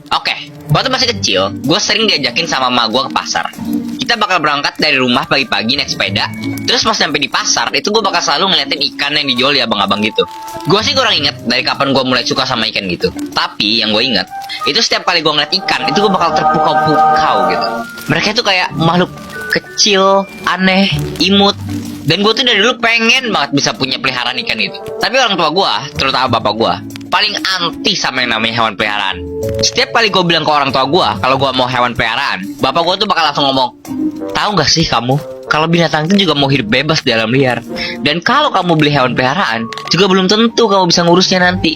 Oke, waktu masih kecil, gue sering diajakin sama emak gue ke pasar. Kita bakal berangkat dari rumah pagi-pagi naik sepeda. Terus pas sampai di pasar, itu gue bakal selalu ngeliatin ikan yang dijual di abang-abang gitu. Gue sih kurang inget dari kapan gue mulai suka sama ikan gitu. Tapi yang gue inget, itu setiap kali gue ngeliat ikan, itu gue bakal terpukau-pukau gitu. Mereka itu kayak makhluk kecil, aneh, imut. Dan gue tuh dari dulu pengen banget bisa punya peliharaan ikan gitu. Tapi orang tua gue, terutama bapak gue, paling anti sama yang namanya hewan peliharaan. Setiap kali gue bilang ke orang tua gue kalau gue mau hewan peliharaan, bapak gue tuh bakal langsung ngomong, tahu nggak sih kamu, kalau binatang itu juga mau hidup bebas di alam liar. Dan kalau kamu beli hewan peliharaan, juga belum tentu kamu bisa ngurusnya nanti.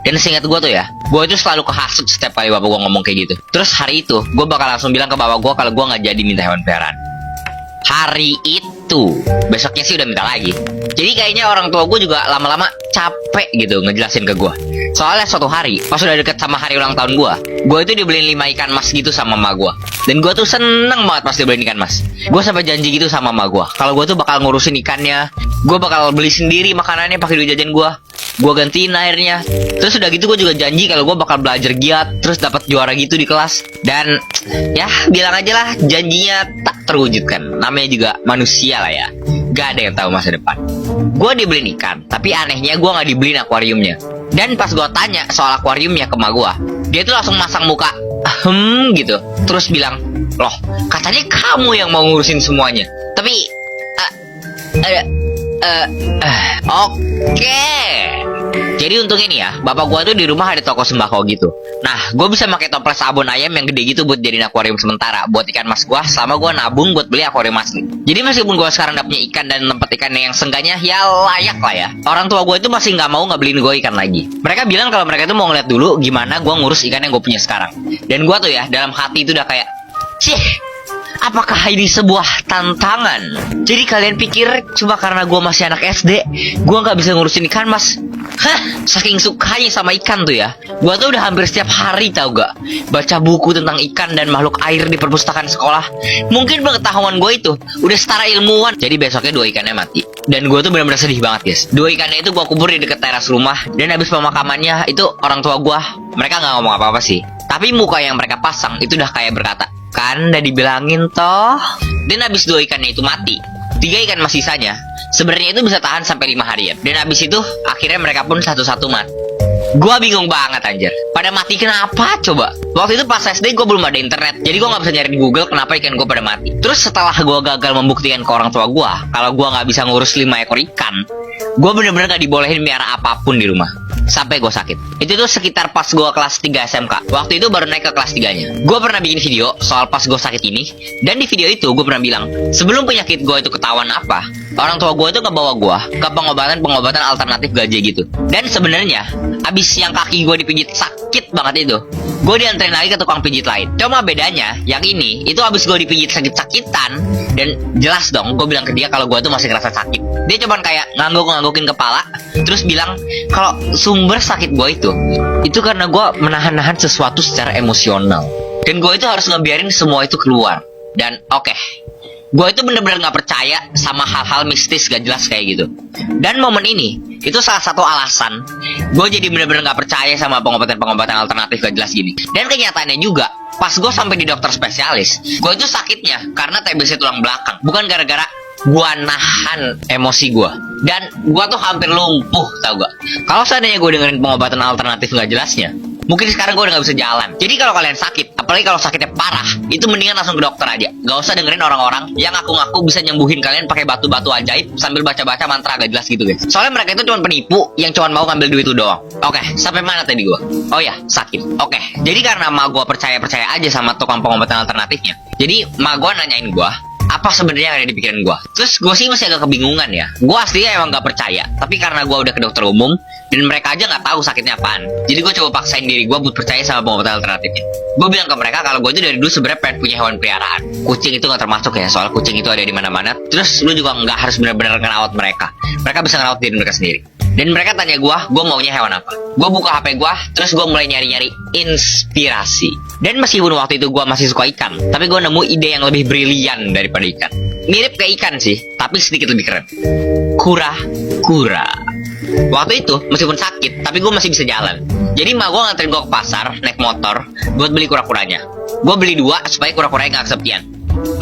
Dan seingat gue tuh ya, gue itu selalu kehasut setiap kali bapak gue ngomong kayak gitu. Terus hari itu, gue bakal langsung bilang ke bapak gue kalau gue nggak jadi minta hewan peliharaan. Hari itu, besoknya sih udah minta lagi. Jadi kayaknya orang tua gue juga lama-lama capek gitu ngejelasin ke gue. Soalnya suatu hari, pas udah deket sama hari ulang tahun gue itu dibeliin 5 ikan mas gitu sama emak gue. Dan gue tuh seneng banget pas dibeliin ikan mas. Gue sampai janji gitu sama emak gue, kalau gue tuh bakal ngurusin ikannya. Gue bakal beli sendiri makanannya pakai duit jajan gue gantiin airnya. Terus udah gitu gue juga janji kalau gue bakal belajar giat, terus dapat juara gitu di kelas. Dan ya bilang aja lah, janjinya tak terwujudkan. Namanya juga manusia lah ya, gak ada yang tahu masa depan. Gue dibeliin ikan, tapi anehnya gue gak dibeliin akuariumnya. Dan pas gue tanya soal akuariumnya ke emak gue, dia tuh langsung masang muka gitu, terus bilang, loh katanya kamu yang mau ngurusin semuanya. Tapi oke. Jadi untung ini ya, bapak gua tuh di rumah ada toko sembako gitu. Nah, gua bisa pakai toples abon ayam yang gede gitu buat jadiin akuarium sementara buat ikan mas gua, sama gua nabung buat beli akuarium asli. Jadi meskipun gua sekarang udah punya ikan dan tempat ikan yang seenggaknya ya layak lah ya, orang tua gua itu masih nggak mau ngebeliin gua ikan lagi. Mereka bilang kalau mereka tuh mau ngeliat dulu gimana gua ngurus ikan yang gua punya sekarang. Dan gua tuh ya dalam hati itu udah kayak, cih, apakah ini sebuah tantangan? Jadi kalian pikir cuma karena gue masih anak SD, gue gak bisa ngurusin ikan mas? Hah, saking sukanya sama ikan tuh ya, gue tuh udah hampir setiap hari tau gak baca buku tentang ikan dan makhluk air di perpustakaan sekolah. Mungkin pengetahuan gue itu udah setara ilmuwan. Jadi besoknya 2 ikannya mati. Dan gue tuh benar-benar sedih banget guys. 2 ikannya itu gue kubur di dekat teras rumah. Dan habis pemakamannya itu orang tua gue, mereka gak ngomong apa-apa sih, tapi muka yang mereka pasang itu udah kayak berkata, kan udah dibilangin toh. Dan habis 2 ikannya itu mati, 3 ikan mas sisanya sebenarnya itu bisa tahan sampai 5 harian. Dan habis itu akhirnya mereka pun satu-satu mati. Gua bingung banget anjir, pada mati kenapa coba? Waktu itu pas SD gue belum ada internet, jadi gue gak bisa nyari di Google kenapa ikan gue pada mati. Terus setelah gue gagal membuktikan ke orang tua gue kalau gue gak bisa ngurus 5 ekor ikan, gue bener-bener gak dibolehin miara apapun di rumah sampai gue sakit. Itu tuh sekitar pas gue kelas 3 SMK. Waktu itu baru naik ke kelas 3-nya. Gue pernah bikin video soal pas gue sakit ini. Dan di video itu gue pernah bilang, sebelum penyakit gue itu ketahuan apa, orang tua gue itu ngebawa gue ke pengobatan alternatif gajah gitu. Dan sebenarnya abis yang kaki gue dipijit sakit banget itu, gue dianterin lagi ke tukang pijit lain. Cuma bedanya, yang ini itu abis gue dipijit sakit-sakitan. Dan jelas dong, gue bilang ke dia kalau gue tuh masih ngerasa sakit. Dia cuman kayak ngangguk-nganggukin kepala, terus bilang kalau sumber sakit gue itu karena gue menahan-nahan sesuatu secara emosional. Dan gue itu harus ngebiarin semua itu keluar. Dan oke, gue itu bener-bener gak percaya sama hal-hal mistis gak jelas kayak gitu. Dan momen ini, itu salah satu alasan gue jadi bener-bener gak percaya sama pengobatan-pengobatan alternatif gak jelas gini. Dan kenyataannya juga, pas gue sampai di dokter spesialis, gue itu sakitnya karena TBC tulang belakang, bukan gara-gara gue nahan emosi gue. Dan gue tuh hampir lumpuh, tau gak? Kalau seandainya gue dengerin pengobatan alternatif gak jelasnya, mungkin sekarang gue udah gak bisa jalan. Jadi kalau kalian sakit, apalagi kalau sakitnya parah, itu mendingan langsung ke dokter aja. Gak usah dengerin orang-orang yang ngaku-ngaku bisa nyembuhin kalian pakai batu-batu ajaib sambil baca-baca mantra gak jelas gitu guys. Soalnya mereka itu cuma penipu yang cuma mau ngambil duit itu doang. Oke, sampai mana tadi gue? Oh ya, sakit. Oke, jadi karena emak gue percaya-percaya aja sama tukang pengobatan alternatifnya, jadi emak gue nanyain gue, apa sebenarnya yang ada di pikiran gue. Terus gue sih masih agak kebingungan ya. Gue aslinya emang gak percaya, tapi karena gue udah ke dokter umum dan mereka aja gak tahu sakitnya apaan, jadi gue coba paksain diri gue buat percaya sama pengobatan alternatifnya. Gue bilang ke mereka kalau gue itu dari dulu sebenarnya pengen punya hewan peliharaan. Kucing itu gak termasuk ya, soal kucing itu ada di mana-mana. Terus lu juga gak harus benar-benar ngerawat mereka. Mereka bisa ngerawat diri mereka sendiri. Dan mereka tanya gue maunya hewan apa. Gue buka HP gue, terus gue mulai nyari-nyari inspirasi. Dan meskipun waktu itu gue masih suka ikan, tapi gue nemu ide yang lebih brilian daripada ikan. Mirip ke ikan sih, tapi sedikit lebih keren. Kura-kura. Waktu itu, meskipun sakit, tapi gue masih bisa jalan. Jadi mak gue nganterin gue ke pasar, naik motor, buat beli kura-kuranya. Gue beli 2 supaya kura-kuranya gak kesepian.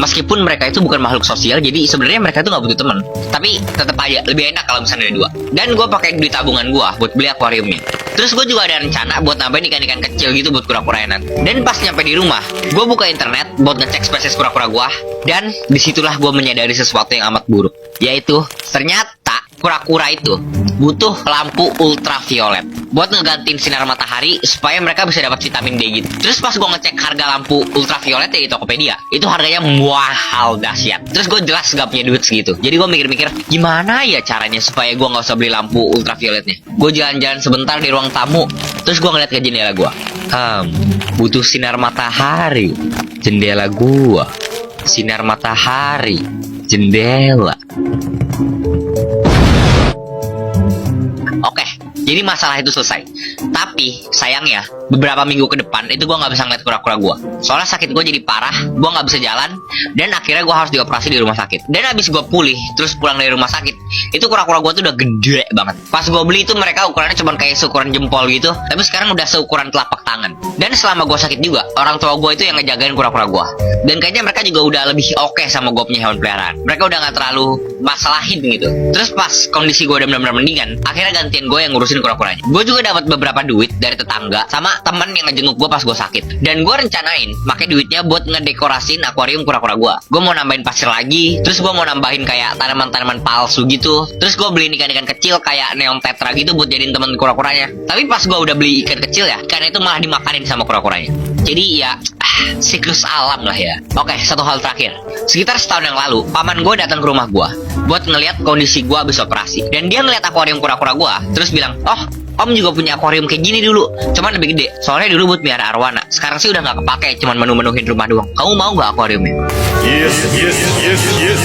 Meskipun mereka itu bukan makhluk sosial, jadi sebenarnya mereka itu gak butuh teman. Tapi tetap aja lebih enak kalau misalnya ada 2. Dan gue pakai duit tabungan gue buat beli akuariumnya. Terus gue juga ada rencana buat nambahin ikan-ikan kecil gitu buat kura-kuranya nanti. Dan pas nyampe di rumah, gue buka internet buat ngecek spesies kura-kura gue. Dan disitulah gue menyadari sesuatu yang amat buruk. Yaitu, ternyata kura-kura itu butuh lampu ultraviolet buat ngegantiin sinar matahari supaya mereka bisa dapat vitamin D gitu. Terus pas gue ngecek harga lampu ultraviolet ya di Tokopedia, itu harganya mahal dahsyat. Terus gue jelas gak punya duit segitu. Jadi gue mikir-mikir, gimana ya caranya supaya gue gak usah beli lampu ultravioletnya. Gue jalan-jalan sebentar di ruang tamu, terus gue ngeliat ke jendela gue. Butuh sinar matahari. Jendela gue. Sinar matahari. Jendela. Oke, jadi masalah itu selesai. Tapi sayangnya beberapa minggu ke depan itu gue nggak bisa ngeliat kura-kura gue. Soalnya sakit gue jadi parah, gue nggak bisa jalan, dan akhirnya gue harus dioperasi di rumah sakit. Dan abis gue pulih, terus pulang dari rumah sakit, itu kura-kura gue tuh udah gede banget. Pas gue beli itu mereka ukurannya cuma kayak seukuran jempol gitu, tapi sekarang udah seukuran telapak tangan. Dan selama gue sakit juga, orang tua gue itu yang ngejagain kura-kura gue. Dan kayaknya mereka juga udah lebih oke sama gue punya hewan peliharaan. Mereka udah nggak terlalu masalahin gitu. Terus pas kondisi gue udah benar-benar mendingan, akhirnya gantian gue yang ngurusin kura-kuranya. Gue juga dapat beberapa duit dari tetangga sama teman yang ngejenguk gue pas gue sakit. Dan gue rencanain pakai duitnya buat ngedekorasin akuarium kura-kura gue. Gue mau nambahin pasir lagi, terus gue mau nambahin kayak tanaman-tanaman palsu gitu. Terus gue beliin ikan-ikan kecil kayak neon tetra gitu buat jadiin temen kura-kuranya. Tapi pas gue udah beli ikan kecil ya, ikan itu malah dimakanin sama kura-kuranya. Jadi ya siklus alam lah ya. Oke, satu hal terakhir. Sekitar setahun yang lalu, paman gue datang ke rumah gue buat ngeliat kondisi gue habis operasi. Dan dia ngeliat akuarium kura-kura gue, terus bilang, "Oh, Om juga punya akuarium kayak gini dulu, cuman lebih gede. Soalnya dulu buat miara arwana. Sekarang sih udah nggak kepake, cuman menu-menuhin rumah doang. Kamu mau nggak akuariumnya?" Yes, yes, yes, yes.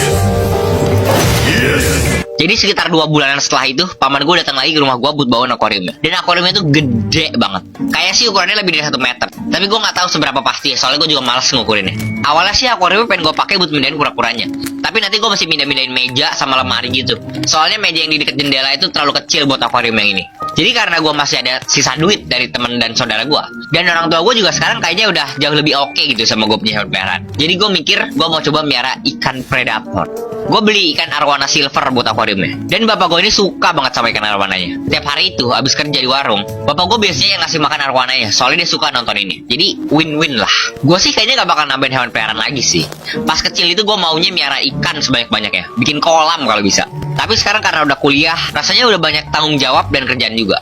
Yes. Jadi sekitar 2 bulanan setelah itu, paman gue datang lagi ke rumah gue buat bawa akuariumnya. Dan akuariumnya tuh gede banget. Kayak sih ukurannya lebih dari 1 meter. Tapi gue nggak tahu seberapa pasti ya, soalnya gue juga malas ngukurinnya. Awalnya sih akuariumnya pengen gue pakai buat mindahin kura-kuranya. Tapi nanti gue masih mindahin meja sama lemari gitu. Soalnya meja yang di dekat jendela itu terlalu kecil buat akuarium yang ini. Jadi karena gue masih ada sisa duit dari temen dan saudara gue, dan orang tua gue juga sekarang kayaknya udah jauh lebih oke gitu sama gue punya hewan peliharaan. Jadi gue mikir gue mau coba miara ikan predator. Gue beli ikan arwana silver buat akuariumnya. Dan bapak gue ini suka banget sama ikan arwananya. Tiap hari itu abis kerja di warung, bapak gue biasanya yang ngasih makan arwananya, soalnya dia suka nonton ini. Jadi win-win lah. Gue sih kayaknya gak bakal nambahin hewan peliharaan lagi sih. Pas kecil itu gue maunya miara ikan sebanyak-banyaknya, bikin kolam kalau bisa. Tapi sekarang karena udah kuliah, rasanya udah banyak tanggung jawab dan kerjaan juga.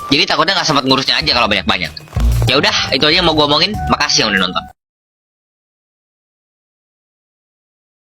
Jadi takutnya gak sempat ngurusnya aja kalau banyak-banyak. Ya udah, itu aja yang mau gue omongin. Makasih yang udah nonton.